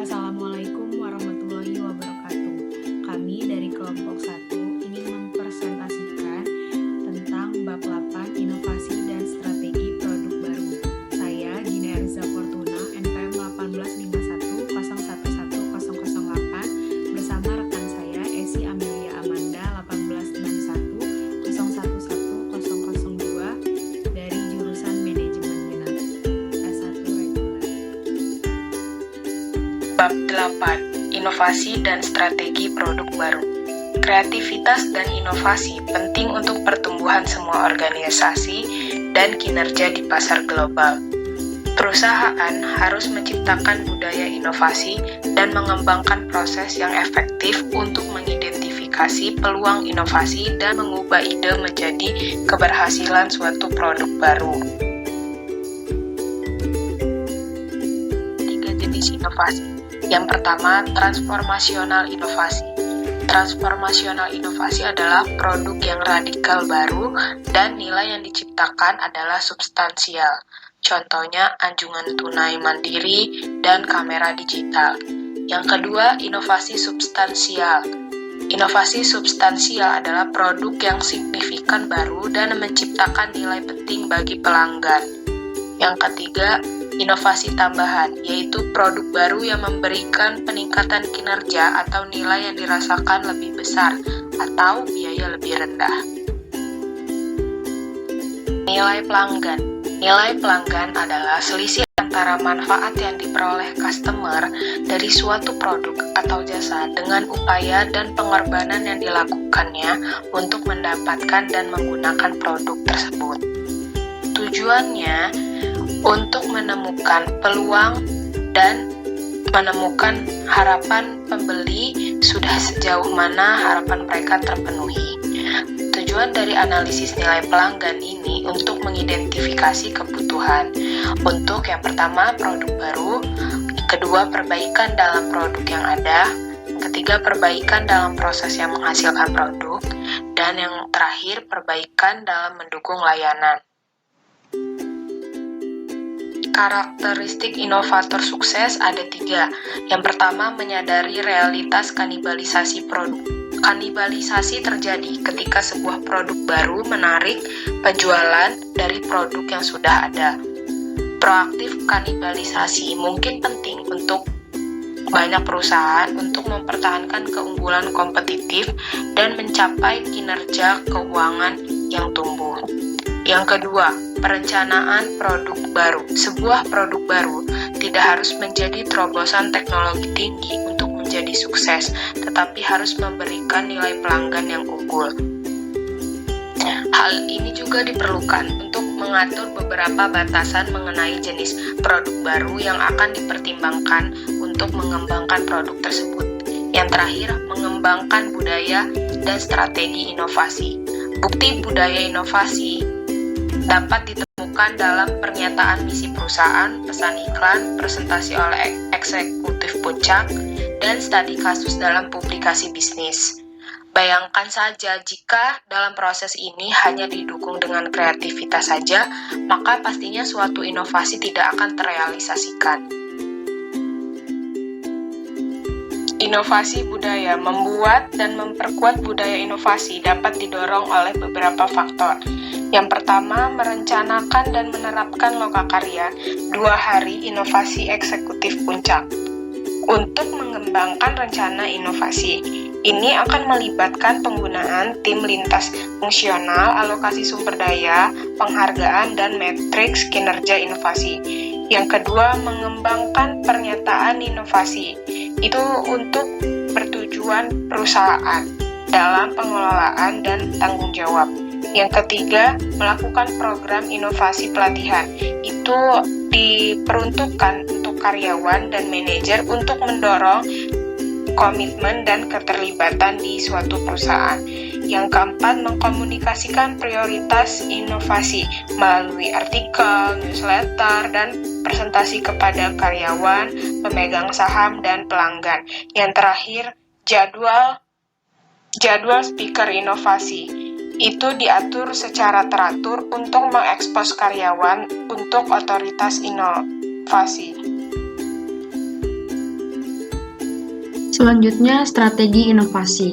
Assalamualaikum warahmatullahi wabarakatuh. Kami dari kelompok 1 ingin mempresentasikan tentang bab 8 inovasi dan strategi produk baru. Saya Gina Erza Fortuna, NPM 18110110008 bersama rekan saya Esi Amelia Amanda 18110110002 dari jurusan Manajemen Genap S1 Reguler. Bab 8. Inovasi dan strategi produk baru. Kreativitas dan inovasi penting untuk pertumbuhan semua organisasi dan kinerja di pasar global. Perusahaan harus menciptakan budaya inovasi dan mengembangkan proses yang efektif untuk mengidentifikasi peluang inovasi dan mengubah ide menjadi keberhasilan suatu produk baru. 3 jenis inovasi. Yang pertama, transformasional inovasi. Transformasional inovasi adalah produk yang radikal baru dan nilai yang diciptakan adalah substansial. Contohnya, anjungan tunai mandiri dan kamera digital. Yang kedua, inovasi substansial. Inovasi substansial adalah produk yang signifikan baru dan menciptakan nilai penting bagi pelanggan. Yang ketiga, inovasi tambahan, yaitu produk baru yang memberikan peningkatan kinerja atau nilai yang dirasakan lebih besar atau biaya lebih rendah. Nilai pelanggan. Nilai pelanggan adalah selisih antara manfaat yang diperoleh customer dari suatu produk atau jasa dengan upaya dan pengorbanan yang dilakukannya untuk mendapatkan dan menggunakan produk tersebut. Tujuannya untuk menemukan peluang dan menemukan harapan pembeli sudah sejauh mana harapan mereka terpenuhi. Tujuan dari analisis nilai pelanggan ini untuk mengidentifikasi kebutuhan. Untuk yang pertama, produk baru. Kedua, perbaikan dalam produk yang ada. Ketiga, perbaikan dalam proses yang menghasilkan produk. Dan yang terakhir, perbaikan dalam mendukung layanan. Karakteristik inovator sukses ada 3. Yang pertama, menyadari realitas kanibalisasi produk. Kanibalisasi terjadi ketika sebuah produk baru menarik penjualan dari produk yang sudah ada. Proaktif kanibalisasi mungkin penting untuk banyak perusahaan untuk mempertahankan keunggulan kompetitif dan mencapai kinerja keuangan yang tumbuh. Yang kedua, perencanaan produk baru. Sebuah produk baru tidak harus menjadi terobosan teknologi tinggi untuk menjadi sukses, tetapi harus memberikan nilai pelanggan yang unggul. Hal ini juga diperlukan untuk mengatur beberapa batasan mengenai jenis produk baru yang akan dipertimbangkan untuk mengembangkan produk tersebut. Yang terakhir, mengembangkan budaya dan strategi inovasi. Bukti budaya inovasi dapat ditemukan dalam pernyataan misi perusahaan, pesan iklan, presentasi oleh eksekutif puncak, dan studi kasus dalam publikasi bisnis. Bayangkan saja jika dalam proses ini hanya didukung dengan kreativitas saja, maka pastinya suatu inovasi tidak akan terrealisasikan. Inovasi budaya membuat dan memperkuat budaya inovasi dapat didorong oleh beberapa faktor. Yang pertama, merencanakan dan menerapkan lokakarya 2 hari inovasi eksekutif puncak. Untuk mengembangkan rencana inovasi, ini akan melibatkan penggunaan tim lintas fungsional, alokasi sumber daya, penghargaan, dan matriks kinerja inovasi. Yang kedua, mengembangkan pernyataan inovasi. Itu untuk bertujuan perusahaan dalam pengelolaan dan tanggung jawab. Yang ketiga, melakukan program inovasi pelatihan. Itu diperuntukkan untuk karyawan dan manajer untuk mendorong komitmen dan keterlibatan di suatu perusahaan. Yang keempat, mengkomunikasikan prioritas inovasi melalui artikel, newsletter, dan presentasi kepada karyawan, pemegang saham, dan pelanggan. Yang terakhir, jadwal speaker inovasi. Itu diatur secara teratur untuk mengekspos karyawan untuk otoritas inovasi. Selanjutnya, strategi inovasi.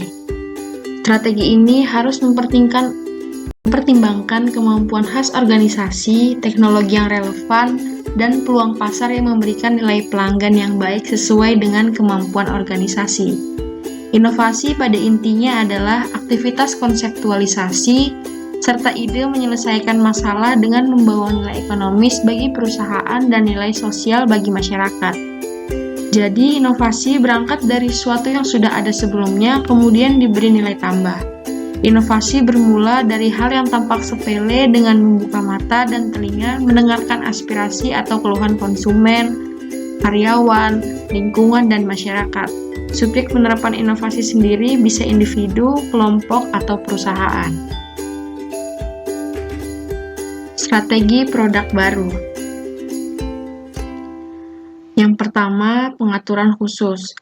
Strategi ini harus mempertimbangkan kemampuan khas organisasi, teknologi yang relevan, dan peluang pasar yang memberikan nilai pelanggan yang baik sesuai dengan kemampuan organisasi. Inovasi pada intinya adalah aktivitas konseptualisasi serta ide menyelesaikan masalah dengan membawa nilai ekonomis bagi perusahaan dan nilai sosial bagi masyarakat. Jadi, inovasi berangkat dari sesuatu yang sudah ada sebelumnya, kemudian diberi nilai tambah. Inovasi bermula dari hal yang tampak sepele dengan membuka mata dan telinga, mendengarkan aspirasi atau keluhan konsumen, karyawan, lingkungan, dan masyarakat. Subjek penerapan inovasi sendiri bisa individu, kelompok, atau perusahaan. Strategi produk baru. Yang pertama, pengaturan khusus,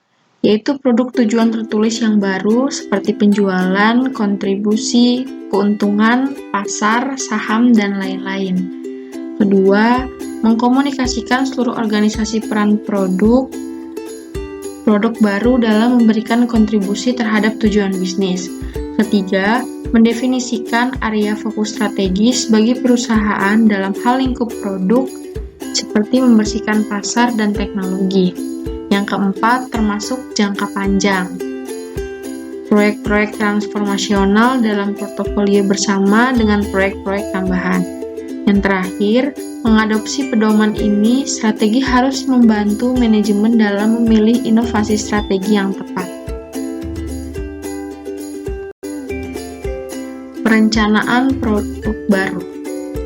yaitu produk tujuan tertulis yang baru seperti penjualan, kontribusi, keuntungan, pasar, saham, dan lain-lain. Kedua, mengkomunikasikan seluruh organisasi peran produk baru dalam memberikan kontribusi terhadap tujuan bisnis. Ketiga, mendefinisikan area fokus strategis bagi perusahaan dalam hal lingkup produk seperti membersihkan pasar dan teknologi. Yang keempat, termasuk jangka panjang. Proyek-proyek transformasional dalam portofolio bersama dengan proyek-proyek tambahan. Yang terakhir, mengadopsi pedoman ini, strategi harus membantu manajemen dalam memilih inovasi strategi yang tepat. Perencanaan produk baru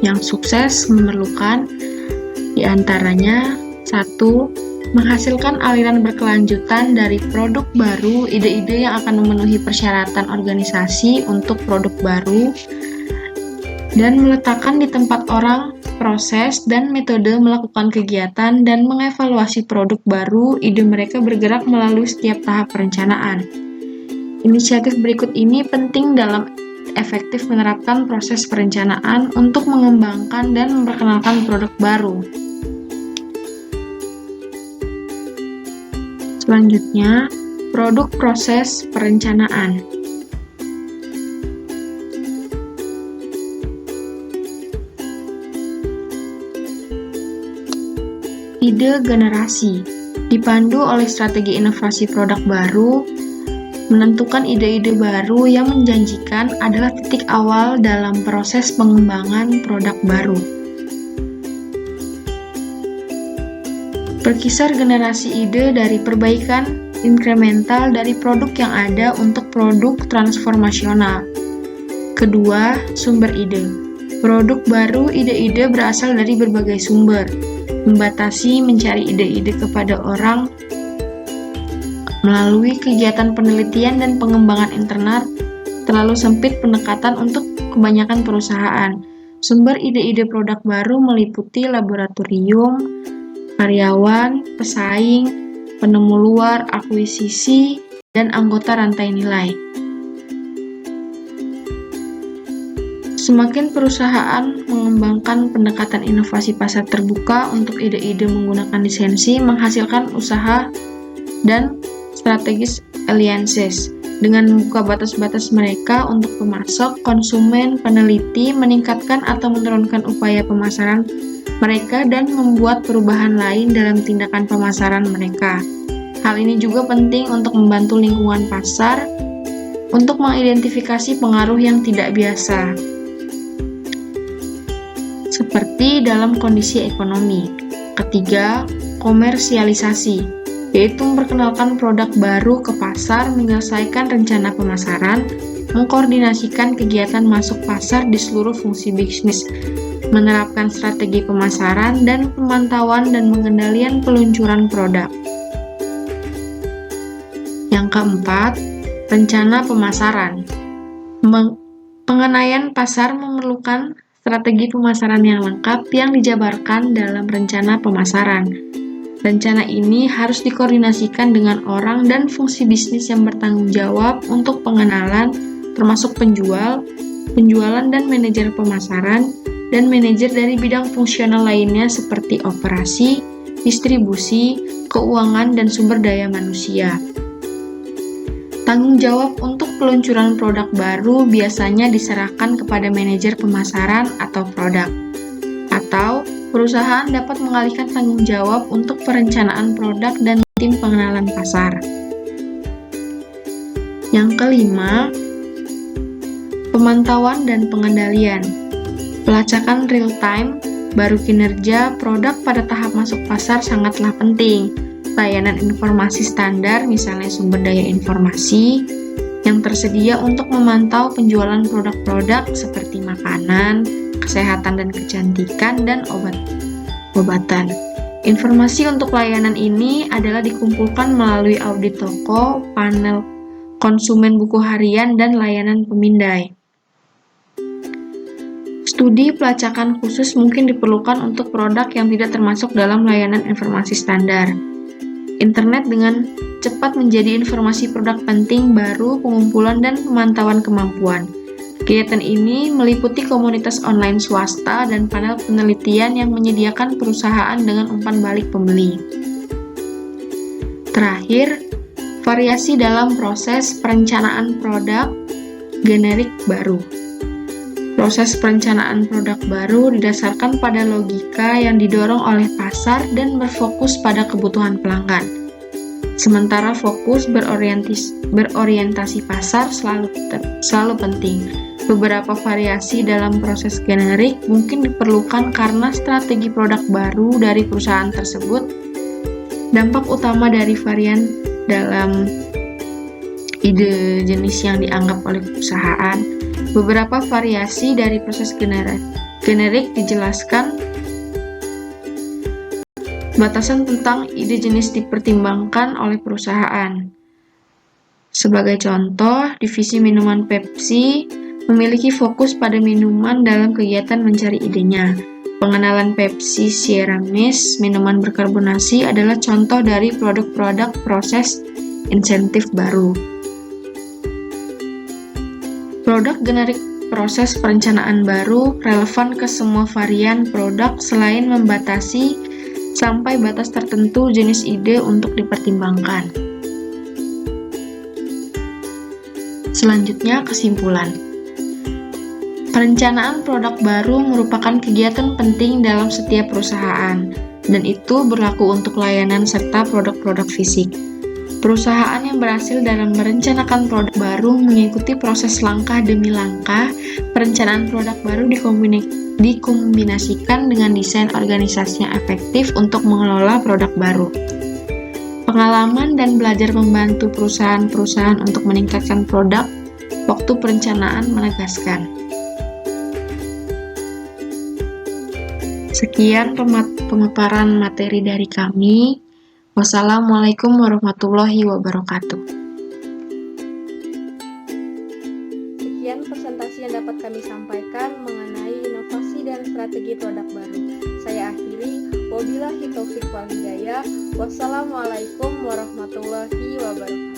yang sukses memerlukan di antaranya 1. Menghasilkan aliran berkelanjutan dari produk baru, ide-ide yang akan memenuhi persyaratan organisasi untuk produk baru, dan meletakkan di tempat orang, proses, dan metode melakukan kegiatan dan mengevaluasi produk baru. Ide mereka bergerak melalui setiap tahap perencanaan. Inisiatif berikut ini penting dalam efektif menerapkan proses perencanaan untuk mengembangkan dan memperkenalkan produk baru. Selanjutnya, produk proses perencanaan. Ide generasi dipandu oleh strategi inovasi produk baru. Menentukan ide-ide baru yang menjanjikan adalah titik awal dalam proses pengembangan produk baru. Berkisar generasi ide dari perbaikan inkremental dari produk yang ada untuk produk transformasional. Kedua, sumber ide. Produk baru, ide-ide berasal dari berbagai sumber. Membatasi mencari ide-ide kepada orang melalui kegiatan penelitian dan pengembangan internal terlalu sempit pendekatan untuk kebanyakan perusahaan. Sumber ide-ide produk baru meliputi laboratorium, karyawan, pesaing, penemu luar, akuisisi, dan anggota rantai nilai. Semakin perusahaan mengembangkan pendekatan inovasi pasar terbuka untuk ide-ide menggunakan lisensi, menghasilkan usaha dan strategis alliances dengan membuka batas-batas mereka untuk pemasok, konsumen, peneliti, meningkatkan atau menurunkan upaya pemasaran mereka dan membuat perubahan lain dalam tindakan pemasaran mereka. Hal ini juga penting untuk membantu lingkungan pasar untuk mengidentifikasi pengaruh yang tidak biasa, seperti dalam kondisi ekonomi. Ketiga, komersialisasi, yaitu memperkenalkan produk baru ke pasar, menyelesaikan rencana pemasaran, mengkoordinasikan kegiatan masuk pasar di seluruh fungsi bisnis, menerapkan strategi pemasaran dan pemantauan dan pengendalian peluncuran produk. Yang keempat, rencana pemasaran. Pengenaian pasar memerlukan strategi pemasaran yang lengkap yang dijabarkan dalam rencana pemasaran. Rencana ini harus dikoordinasikan dengan orang dan fungsi bisnis yang bertanggung jawab untuk pengenalan, termasuk penjualan dan manajer pemasaran, dan manajer dari bidang fungsional lainnya seperti operasi, distribusi, keuangan, dan sumber daya manusia. Tanggung jawab untuk peluncuran produk baru biasanya diserahkan kepada manajer pemasaran atau produk. Atau, perusahaan dapat mengalihkan tanggung jawab untuk perencanaan produk dan tim pengenalan pasar. Yang kelima, pemantauan dan pengendalian. Pelacakan real-time, baru kinerja produk pada tahap masuk pasar sangatlah penting. Layanan informasi standar, misalnya sumber daya informasi, yang tersedia untuk memantau penjualan produk-produk seperti makanan, kesehatan dan kecantikan, dan obat-obatan. Informasi untuk layanan ini adalah dikumpulkan melalui audit toko, panel konsumen buku harian, dan layanan pemindai. Studi pelacakan khusus mungkin diperlukan untuk produk yang tidak termasuk dalam layanan informasi standar. Internet dengan cepat menjadi informasi produk penting baru, pengumpulan dan pemantauan kemampuan. Kegiatan ini meliputi komunitas online swasta dan panel penelitian yang menyediakan perusahaan dengan umpan balik pembeli. Terakhir, variasi dalam proses perencanaan produk generik baru. Proses perencanaan produk baru didasarkan pada logika yang didorong oleh pasar dan berfokus pada kebutuhan pelanggan. Sementara fokus berorientasi pasar selalu penting. Beberapa variasi dalam proses generik mungkin diperlukan karena strategi produk baru dari perusahaan tersebut. Dampak utama dari varian dalam ide jenis yang dianggap oleh perusahaan. Beberapa variasi dari proses generik dijelaskan. Batasan tentang ide jenis dipertimbangkan oleh perusahaan. Sebagai contoh, divisi minuman Pepsi memiliki fokus pada minuman dalam kegiatan mencari idenya. Pengenalan Pepsi Sierra Mist, minuman berkarbonasi, adalah contoh dari produk-produk proses insentif baru. Produk generik proses perencanaan baru relevan ke semua varian produk selain membatasi sampai batas tertentu jenis ide untuk dipertimbangkan. Selanjutnya, kesimpulan. Perencanaan produk baru merupakan kegiatan penting dalam setiap perusahaan, dan itu berlaku untuk layanan serta produk-produk fisik. Perusahaan yang berhasil dalam merencanakan produk baru mengikuti proses langkah demi langkah. Perencanaan produk baru dikombinasikan dengan desain organisasi yang efektif untuk mengelola produk baru. Pengalaman dan belajar membantu perusahaan-perusahaan untuk meningkatkan produk waktu perencanaan menegaskan. Sekian pemaparan materi dari kami. Wassalamualaikum warahmatullahi wabarakatuh. Sekian presentasi yang dapat kami sampaikan mengenai inovasi dan strategi produk baru. Saya akhiri. Wabillahi taufiq wal hidayah. Wassalamualaikum warahmatullahi wabarakatuh.